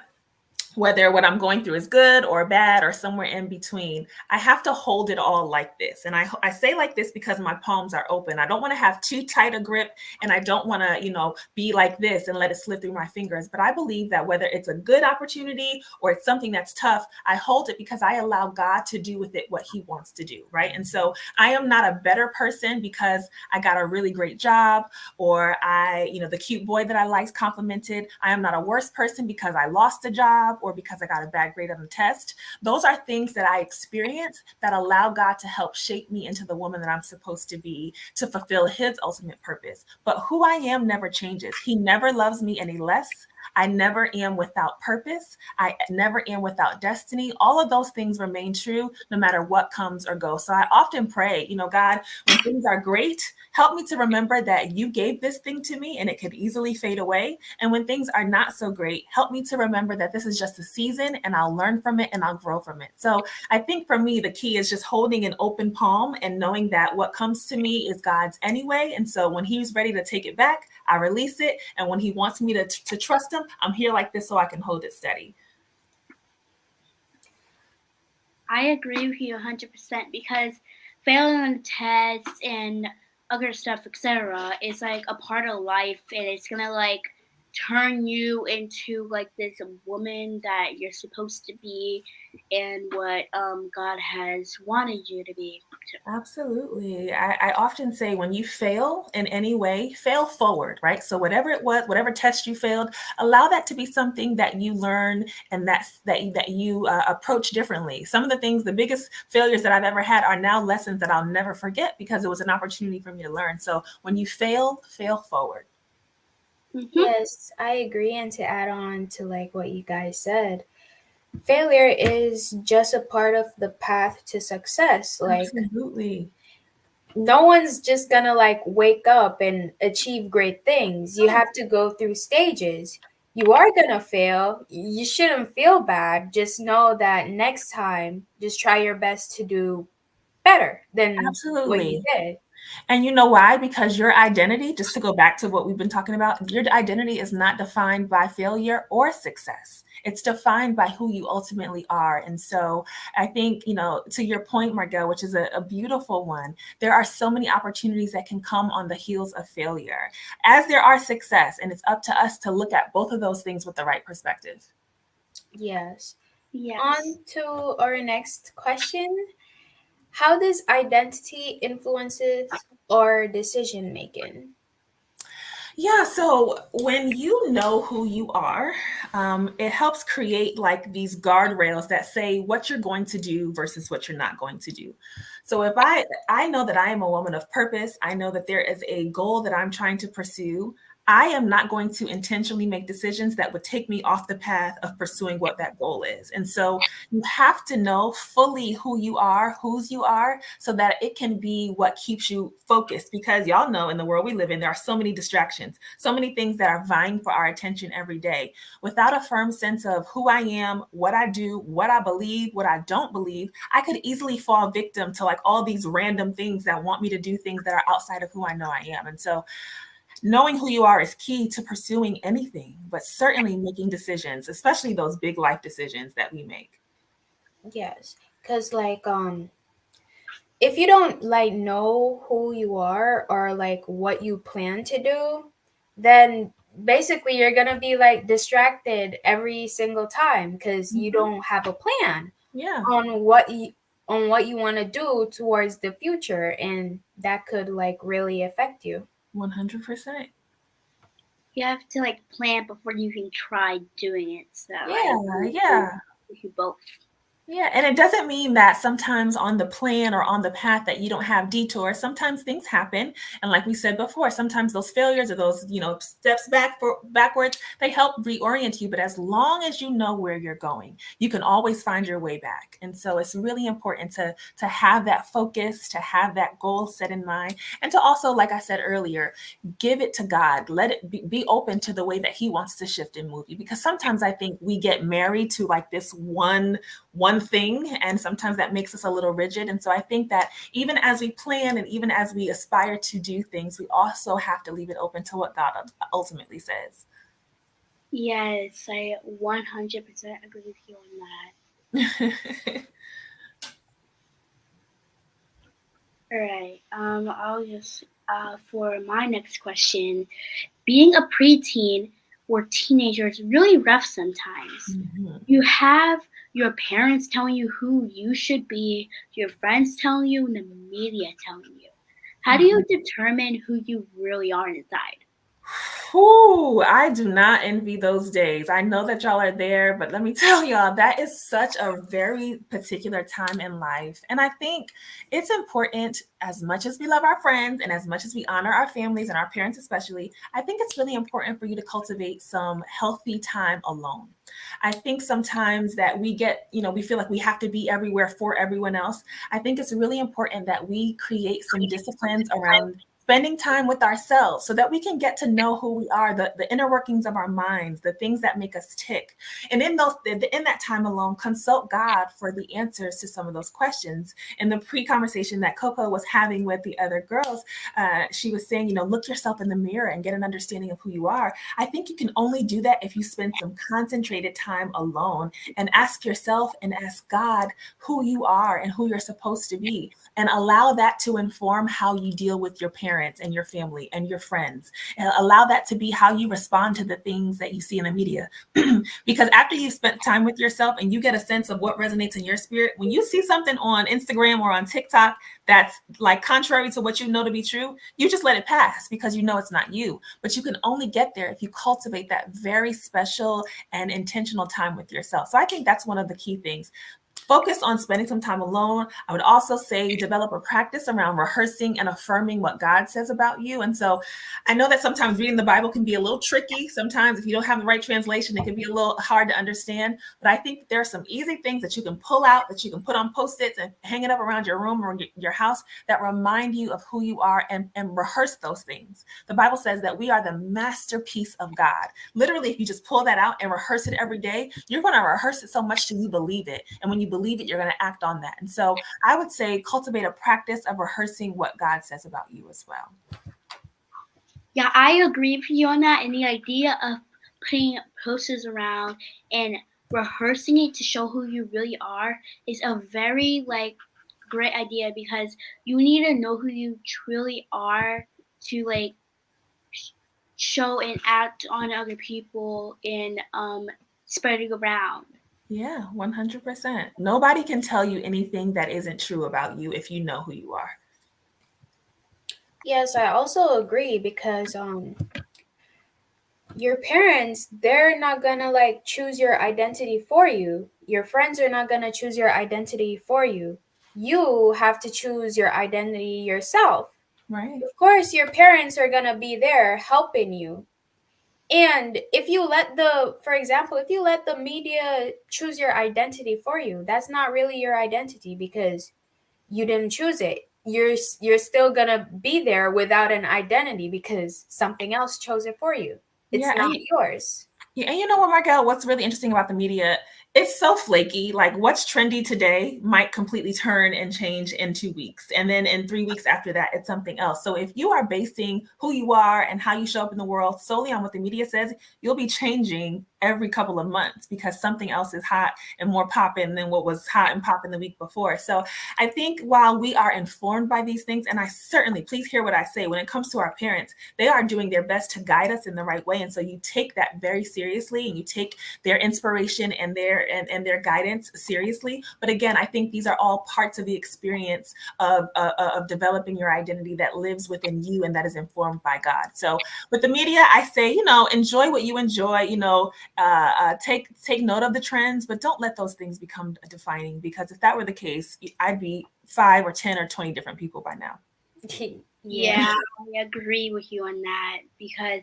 whether what I'm going through is good or bad or somewhere in between, I have to hold it all like this. And I say like this because my palms are open. I don't want to have too tight a grip, and I don't want to, be like this and let it slip through my fingers. But I believe that whether it's a good opportunity or it's something that's tough, I hold it because I allow God to do with it what he wants to do, right? And so I am not a better person because I got a really great job or the cute boy that I liked complimented. I am not a worse person because I lost a job or because I got a bad grade on the test. Those are things that I experience that allow God to help shape me into the woman that I'm supposed to be to fulfill his ultimate purpose. But who I am never changes. He never loves me any less. I never am without purpose. I never am without destiny. All of those things remain true no matter what comes or goes. So I often pray, God, when things are great, help me to remember that you gave this thing to me and it could easily fade away. And when things are not so great, help me to remember that this is just a season and I'll learn from it and I'll grow from it. So I think for me, the key is just holding an open palm and knowing that what comes to me is God's anyway. And so when he's ready to take it back, I release it. And when he wants me to trust him, I'm here like this so I can hold it steady. I agree with you 100% because failing on the test and other stuff, etc., is like a part of life, and it's gonna like turn you into like this woman that you're supposed to be and what God has wanted you to be. Absolutely. I often say when you fail in any way, fail forward, right? So whatever it was, whatever test you failed, allow that to be something that you learn and that you approach differently. Some of the things, the biggest failures that I've ever had are now lessons that I'll never forget because it was an opportunity for me to learn. So when you fail forward. Mm-hmm. Yes, I agree. And to add on to like what you guys said, failure is just a part of the path to success. Like, absolutely. No one's just gonna like wake up and achieve great things. You have to go through stages. You are gonna fail. You shouldn't feel bad. Just know that next time, just try your best to do better than absolutely what you did. And you know why? Because your identity, just to go back to what we've been talking about, your identity is not defined by failure or success. It's defined by who you ultimately are. And so I think, to your point, Margot, which is a beautiful one, there are so many opportunities that can come on the heels of failure, as there are success. And it's up to us to look at both of those things with the right perspective. Yes. Yes. On to our next question. How does identity influences our decision making? Yeah, so when you know who you are, it helps create like these guardrails that say what you're going to do versus what you're not going to do. So if I know that I am a woman of purpose, I know that there is a goal that I'm trying to pursue. I am not going to intentionally make decisions that would take me off the path of pursuing what that goal is. And so you have to know fully who you are, whose you are, so that it can be what keeps you focused. Because y'all know in the world we live in, there are so many distractions, so many things that are vying for our attention every day. Without a firm sense of who I am, what I do, what I believe, what I don't believe, I could easily fall victim to like all these random things that want me to do things that are outside of who I know I am. And so knowing who you are is key to pursuing anything, but certainly making decisions, especially those big life decisions that we make. Yes, because if you don't like know who you are or like what you plan to do, then basically you're gonna be like distracted every single time because you don't have a plan on what you want to do towards the future, and that could like really affect you. 100%. You have to like plan before you can try doing it. So yeah. You both. Yeah, and it doesn't mean that sometimes on the plan or on the path that you don't have detours. Sometimes things happen, and like we said before, sometimes those failures or those steps backwards, they help reorient you. But as long as you know where you're going, you can always find your way back. And so it's really important to have that focus, to have that goal set in mind, and to also, like I said earlier, give it to God. Let it be open to the way that He wants to shift and move you. Because sometimes I think we get married to like this one thing, and sometimes that makes us a little rigid. And so I think that even as we plan and even as we aspire to do things, we also have to leave it open to what God ultimately says. Yes, I 100% agree with you on that. All right. I'll just for my next question, being a preteen or teenager is really rough sometimes. Mm-hmm. You have your parents telling you who you should be, your friends telling you, and the media telling you. How do you determine who you really are inside? Ooh, I do not envy those days. I know that y'all are there, but let me tell y'all, that is such a very particular time in life. And I think it's important, as much as we love our friends and as much as we honor our families and our parents especially, I think it's really important for you to cultivate some healthy time alone. I think sometimes that we get, we feel like we have to be everywhere for everyone else. I think it's really important that we create some disciplines around spending time with ourselves so that we can get to know who we are, the inner workings of our minds, the things that make us tick. And in that time alone, consult God for the answers to some of those questions. In the pre-conversation that Coco was having with the other girls, she was saying, look yourself in the mirror and get an understanding of who you are. I think you can only do that if you spend some concentrated time alone and ask yourself and ask God who you are and who you're supposed to be, and allow that to inform how you deal with your parents and your family and your friends. And allow that to be how you respond to the things that you see in the media. Because after you've spent time with yourself and you get a sense of what resonates in your spirit, when you see something on Instagram or on TikTok that's like contrary to what you know to be true, you just let it pass because you know it's not you. But you can only get there if you cultivate that very special and intentional time with yourself. So I think that's one of the key things. Focus on spending some time alone. I would also say develop a practice around rehearsing and affirming what God says about you. And so I know that sometimes reading the Bible can be a little tricky. Sometimes if you don't have the right translation, it can be a little hard to understand. But I think there are some easy things that you can pull out, that you can put on Post-its and hang it up around your room or your house that remind you of who you are, and rehearse those things. The Bible says that we are the masterpiece of God. Literally, if you just pull that out and rehearse it every day, you're going to rehearse it so much till you believe it. And when you believe it, you're going to act on that. And so I would say cultivate a practice of rehearsing what God says about you as well. Yeah, I agree with you on that. And the idea of putting posters around and rehearsing it to show who you really are is a very great idea, because you need to know who you truly are to show and act on other people and spreading around. Yeah, 100%. Nobody can tell you anything that isn't true about you if you know who you are. Yes, I also agree because your parents, they're not gonna choose your identity for you. Your friends are not gonna choose your identity for you. You have to choose your identity yourself. Right. Of course, your parents are gonna be there helping you. And if you for example, if you let the media choose your identity for you, that's not really your identity because you didn't choose it. You're still gonna be there without an identity because something else chose it for you. It's not yours. Yeah, and you know what, Markel, what's really interesting about the media, it's so flaky. Like what's trendy today might completely turn and change in 2 weeks. And then in 3 weeks after that, it's something else. So if you are basing who you are and how you show up in the world solely on what the media says, you'll be changing every couple of months because something else is hot and more popping than what was hot and popping the week before. So I think while we are informed by these things, and I certainly, please hear what I say, when it comes to our parents, they are doing their best to guide us in the right way. And so you take that very seriously and you take their inspiration and their guidance seriously. But again, I think these are all parts of the experience of developing your identity that lives within you and that is informed by God. So with the media, I say, enjoy what you enjoy, take note of the trends, but don't let those things become defining, because if that were the case, I'd be 5 or 10 or 20 different people by now. Yeah, I agree with you on that, because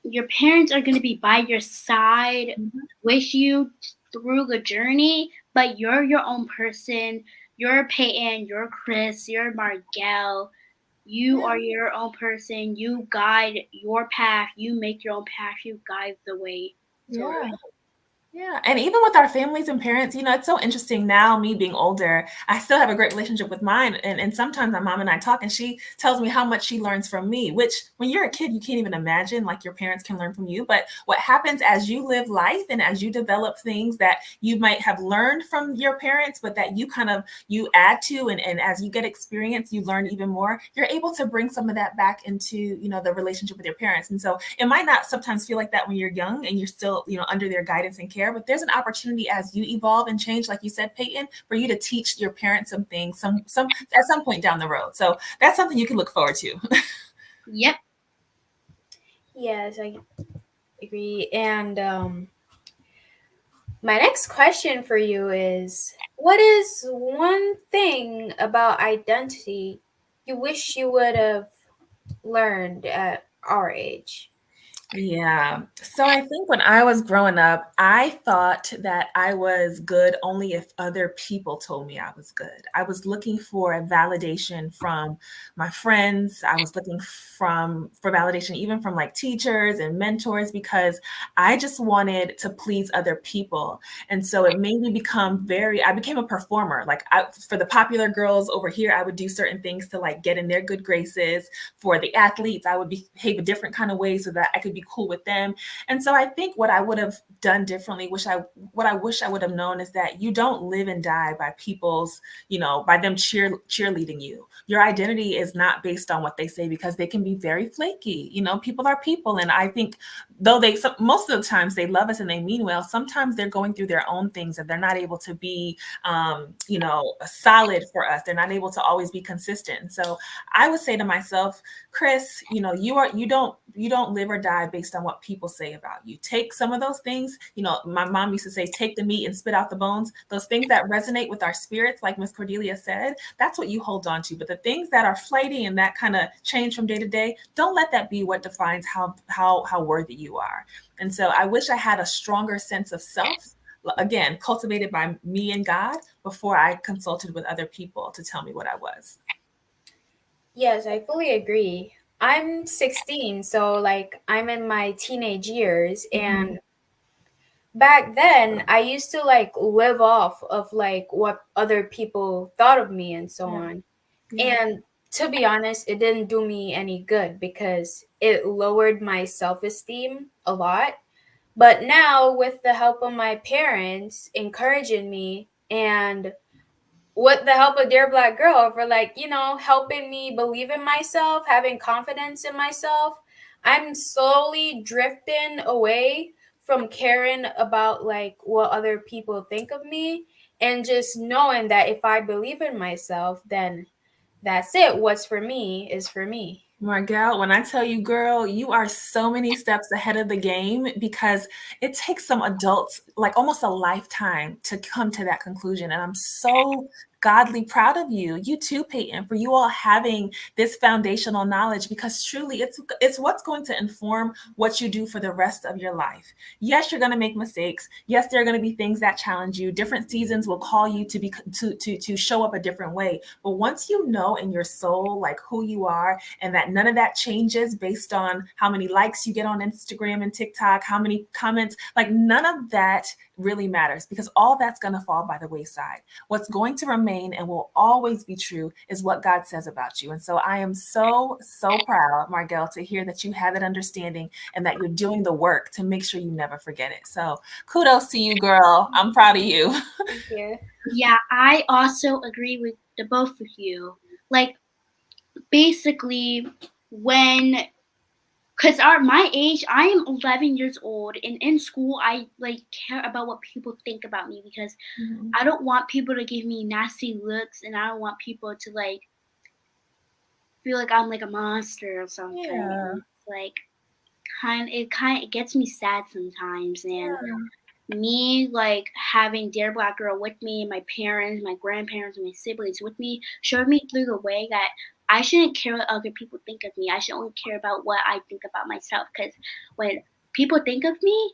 your parents are going to be by your side with you through the journey, but you're your own person. You're Peyton, you're Chris, you're Margelle. You are your own person. You guide your path. You make your own path. You guide the way. Yeah. And even with our families and parents, it's so interesting now, me being older, I still have a great relationship with mine. And sometimes my mom and I talk and she tells me how much she learns from me, which when you're a kid, you can't even imagine your parents can learn from you. But what happens as you live life and as you develop things that you might have learned from your parents, but that you add to, and as you get experience, you learn even more, you're able to bring some of that back into, the relationship with your parents. And so it might not sometimes feel like that when you're young and you're still, under their guidance and care. But there's an opportunity as you evolve and change, like you said, Peyton, for you to teach your parents some things, some at some point down the road. So that's something you can look forward to. Yep. Yes, I agree. And my next question for you is, what is one thing about identity you wish you would have learned at our age? Yeah. So I think when I was growing up, I thought that I was good only if other people told me I was good. I was looking for a validation from my friends. I was looking for validation even from like teachers and mentors because I just wanted to please other people. And so it made me I became a performer. For the popular girls over here, I would do certain things to like get in their good graces. For the athletes, I would behave a different kind of way so that I could be cool with them. And so I think what I would have done differently, what I wish I would have known is that you don't live and die by people's, by them cheerleading you. Your identity is not based on what they say because they can be very flaky. People are people. And I think though most of the times they love us and they mean well, sometimes they're going through their own things and they're not able to be, solid for us. They're not able to always be consistent. And so I would say to myself, Chris, you don't live or die based on what people say about you. Take some of those things. My mom used to say, take the meat and spit out the bones. Those things that resonate with our spirits, like Miss Cordelia said, that's what you hold on to. But the things that are flighty and that kind of change from day to day, don't let that be what defines how worthy you are. And so I wish I had a stronger sense of self, again, cultivated by me and God before I consulted with other people to tell me what I was. Yes, I fully agree. I'm 16, so like I'm in my teenage years, and back then I used to like live off of like what other people thought of me and so on. Yeah. And to be honest, it didn't do me any good because it lowered my self-esteem a lot. But now, with the help of my parents encouraging me and with the help of Dear Black Girl for like, helping me believe in myself, having confidence in myself, I'm slowly drifting away from caring about like what other people think of me and just knowing that if I believe in myself, then that's it. What's for me is for me. Margelle, when I tell you, girl, you are so many steps ahead of the game because it takes some adults like almost a lifetime to come to that conclusion. And I'm so godly proud of you. You too, Peyton, for you all having this foundational knowledge because truly it's what's going to inform what you do for the rest of your life. Yes, you're going to make mistakes. Yes, there are going to be things that challenge you. Different seasons will call you to show up a different way. But once you know in your soul like who you are and that none of that changes based on how many likes you get on Instagram and TikTok, how many comments, like none of that really matters because all that's going to fall by the wayside. What's going to remain and will always be true is what God says about you. And so I am so, so proud, Margelle, to hear that you have that understanding and that you're doing the work to make sure you never forget it. So kudos to you, girl. I'm proud of you. Thank you. Yeah, I also agree with the both of you. Like, basically, because my age, I am 11 years old, and in school, I like care about what people think about me because I don't want people to give me nasty looks, and I don't want people to like feel like I'm like a monster or something. Yeah. It's like it gets me sad sometimes, and me like having Dear Black Girl with me and my parents, my grandparents, and my siblings with me showed me through the way that I shouldn't care what other people think of me. I should only care about what I think about myself. Because when people think of me,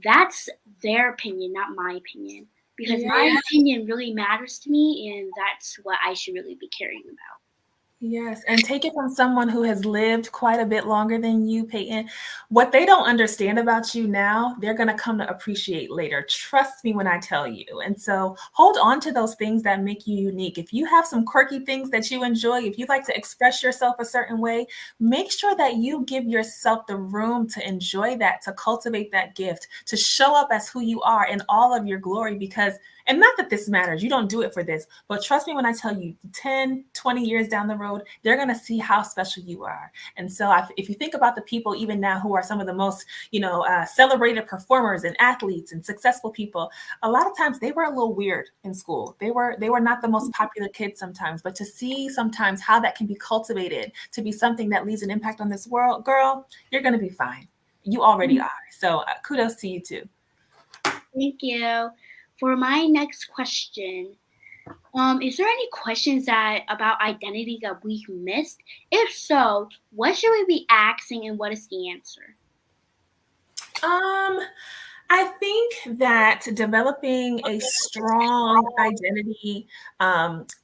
that's their opinion, not my opinion. Because my opinion really matters to me, and that's what I should really be caring about. Yes, and take it from someone who has lived quite a bit longer than you, Peyton. What they don't understand about you now, they're going to come to appreciate later. Trust me when I tell you. And so hold on to those things that make you unique. If you have some quirky things that you enjoy, if you like to express yourself a certain way, make sure that you give yourself the room to enjoy that, to cultivate that gift, to show up as who you are in all of your glory, because And not that this matters, you don't do it for this, but trust me when I tell you 10, 20 years down the road, they're going to see how special you are. And so if you think about the people even now who are some of the most, celebrated performers and athletes and successful people, a lot of times they were a little weird in school. They were not the most popular kids sometimes, but to see sometimes how that can be cultivated to be something that leaves an impact on this world, girl, you're going to be fine. You already are. So kudos to you too. Thank you. For my next question, is there any questions about identity that we missed? If so, what should we be asking and what is the answer? I think that developing a strong identity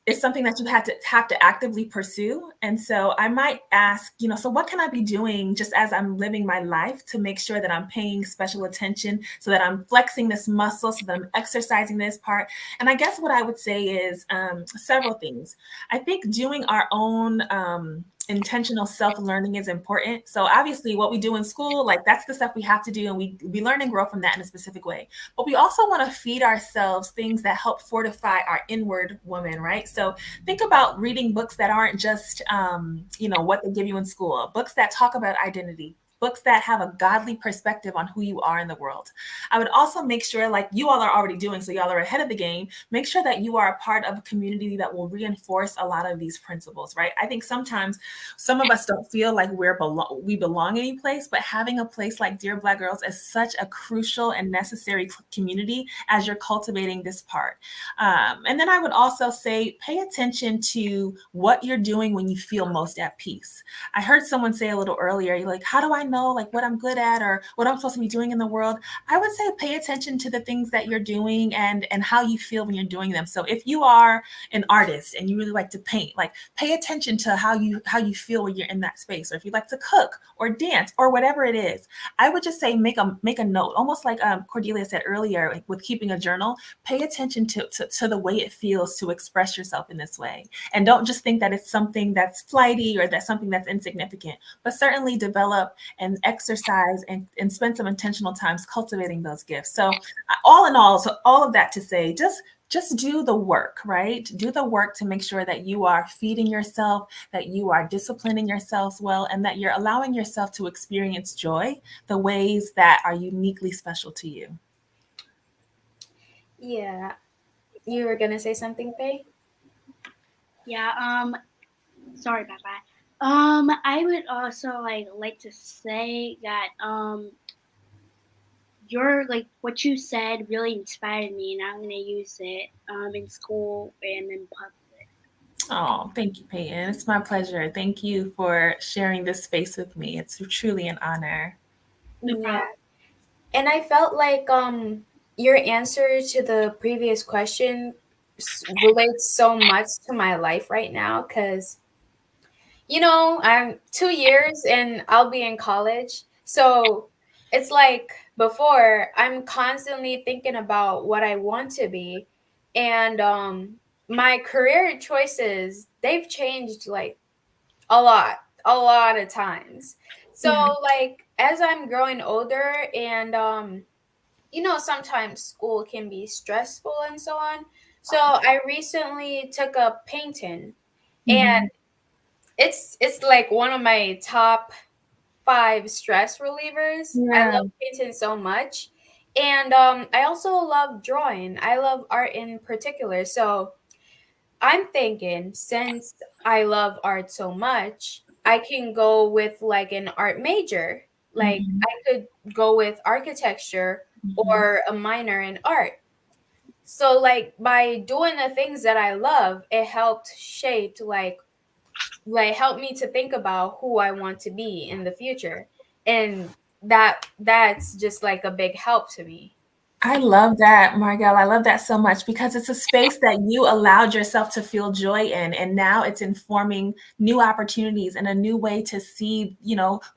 is something that you have to actively pursue. And so I might ask, so what can I be doing just as I'm living my life to make sure that I'm paying special attention, so that I'm flexing this muscle, so that I'm exercising this part? And I guess what I would say is several things. I think doing our own intentional self-learning is important. So obviously what we do in school, like that's the stuff we have to do, and we learn and grow from that in a specific way. But we also want to feed ourselves things that help fortify our inward woman, right? So think about reading books that aren't just what they give you in school, books that talk about identity, books that have a godly perspective on who you are in the world. I would also make sure, like you all are already doing, so y'all are ahead of the game, make sure that you are a part of a community that will reinforce a lot of these principles, right? I think sometimes some of us don't feel like we belong any place, but having a place like Dear Black Girls is such a crucial and necessary community as you're cultivating this part. And then I would also say, pay attention to what you're doing when you feel most at peace. I heard someone say a little earlier, you're like, how do I know like what I'm good at or what I'm supposed to be doing in the world? I would say pay attention to the things that you're doing and how you feel when you're doing them. So if you are an artist and you really like to paint, like pay attention to how you feel when you're in that space. Or if you like to cook or dance or whatever it is, I would just say make a note, almost like Cordelia said earlier, like with keeping a journal. Pay attention to the way it feels to express yourself in this way, and don't just think that it's something that's flighty or that's something that's insignificant, but certainly develop and exercise and spend some intentional times cultivating those gifts. So all in all, so all of that to say, just do the work, right? Do the work to make sure that you are feeding yourself, that you are disciplining yourself well, and that you're allowing yourself to experience joy the ways that are uniquely special to you. Yeah. You were gonna say something, Faye? Yeah, sorry about that. I would also like to say that what you said really inspired me, and I'm gonna use it in school and in public. Oh, thank you, Peyton. It's my pleasure. Thank you for sharing this space with me. It's truly an honor. No problem. Yeah. And I felt like your answer to the previous question relates so much to my life right now, because I'm 2 years and I'll be in college. So it's like before, I'm constantly thinking about what I want to be. And my career choices, they've changed like a lot of times. So like as I'm growing older and sometimes school can be stressful and so on. So I recently took up painting, and it's like one of my top 5 stress relievers. I love painting so much. And I also love drawing. I love art in particular. So I'm thinking, since I love art so much, I can go with like an art major. Like I could go with architecture or a minor in art. So like by doing the things that I love, it helped shape like help me to think about who I want to be in the future. And that's just like a big help to me. I love that, Margelle. I love that so much because it's a space that you allowed yourself to feel joy in, and now it's informing new opportunities and a new way to see,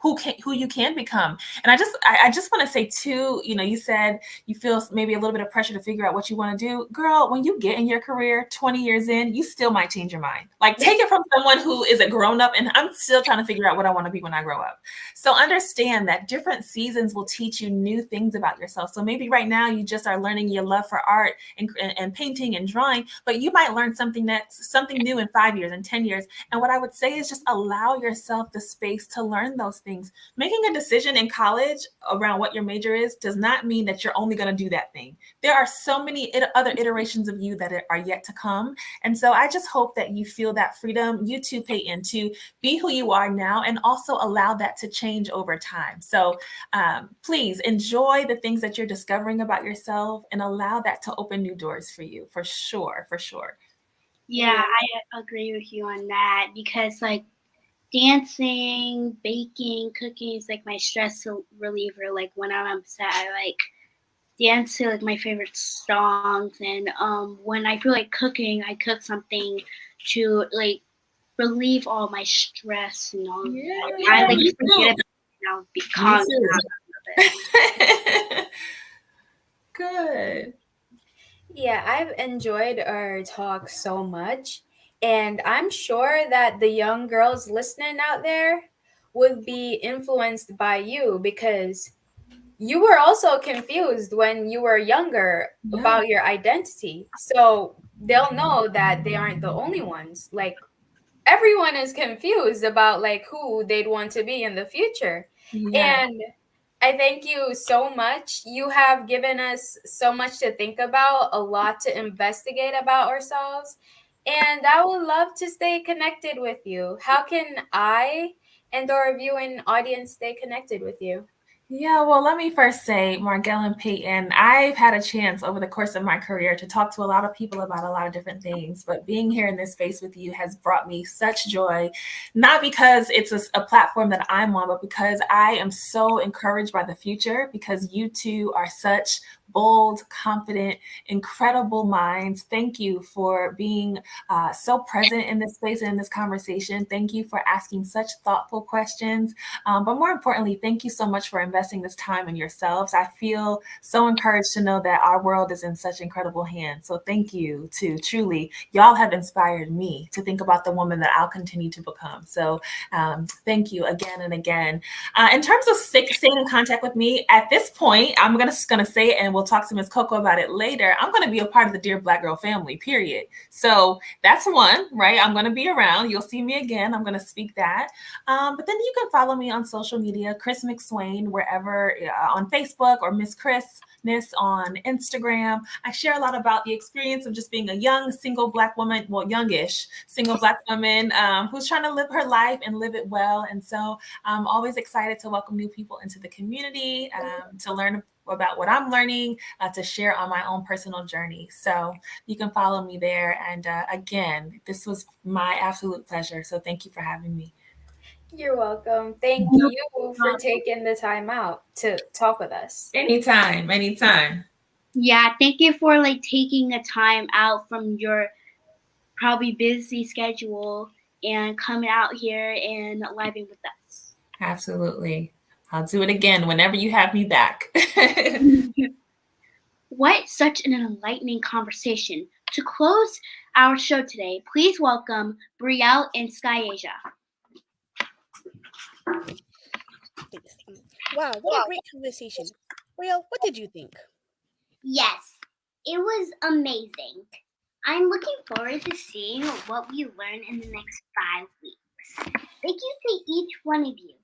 who you can become. And I just want to say too, you said you feel maybe a little bit of pressure to figure out what you want to do. Girl, when you get in your career 20 years in, you still might change your mind. Like take it from someone who is a grown up, and I'm still trying to figure out what I want to be when I grow up. So understand that different seasons will teach you new things about yourself. So maybe right now you just are learning your love for art and painting and drawing, but you might learn something new in 5 years and 10 years. And what I would say is just allow yourself the space to learn those things. Making a decision in college around what your major is does not mean that you're only going to do that thing. There are so many other iterations of you that are yet to come. And so I just hope that you feel that freedom, you too, Peyton, to be who you are now and also allow that to change over time. So please enjoy the things that you're discovering about yourself and allow that to open new doors for you, for sure, for sure. Yeah, I agree with you on that, because like dancing, baking, cooking is like my stress reliever. Like when I'm upset, I like dance to like my favorite songs, and when I feel like cooking, I cook something to like relieve all my stress and all that. I like forget about it now, be calm down. Good. Yeah, I've enjoyed our talk so much. And I'm sure that the young girls listening out there would be influenced by you, because you were also confused when you were younger about your identity. So they'll know that they aren't the only ones. Like, everyone is confused about like who they'd want to be in the future. Yeah. And I thank you so much. You have given us so much to think about, a lot to investigate about ourselves. And I would love to stay connected with you. How can I and our viewing audience stay connected with you? Yeah, well, let me first say, Margell and Peyton, I've had a chance over the course of my career to talk to a lot of people about a lot of different things, but being here in this space with you has brought me such joy, not because it's a platform that I'm on, but because I am so encouraged by the future, because you two are such bold, confident, incredible minds. Thank you for being so present in this space and in this conversation. Thank you for asking such thoughtful questions. But more importantly, thank you so much for investing this time in yourselves. I feel so encouraged to know that our world is in such incredible hands. So thank you to truly, y'all have inspired me to think about the woman that I'll continue to become. So thank you again and again. In terms of staying in contact with me, at this point, I'm gonna say it, and we'll talk to Ms. Coco about it later. I'm gonna be a part of the Dear Black Girl family, period. So that's one, right? I'm gonna be around. You'll see me again. I'm gonna speak that. But then you can follow me on social media, Chris McSwain, wherever on Facebook, or Miss Chrisness on Instagram. I share a lot about the experience of just being a young single Black woman, well, youngish single Black woman who's trying to live her life and live it well. And so I'm always excited to welcome new people into the community, to learn about what I'm learning, to share on my own personal journey. So you can follow me there. And again, this was my absolute pleasure. So thank you for having me. You're welcome. Thank you for taking the time out to talk with us. Anytime, anytime. Yeah, thank you for like taking the time out from your probably busy schedule and coming out here and living with us. Absolutely. I'll do it again whenever you have me back. What such an enlightening conversation. To close our show today, please welcome Brielle and Sky Asia. Thanks. Wow, what a great conversation. Well, what did you think? Yes, it was amazing. I'm looking forward to seeing what we learn in the next 5 weeks. Thank you to each one of you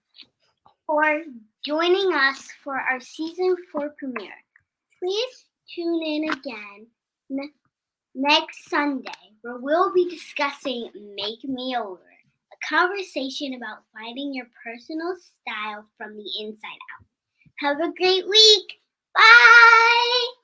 for joining us for our season 4 premiere. Please tune in again next Sunday, where we'll be discussing Make Me Over, a conversation about finding your personal style from the inside out. Have a great week. Bye!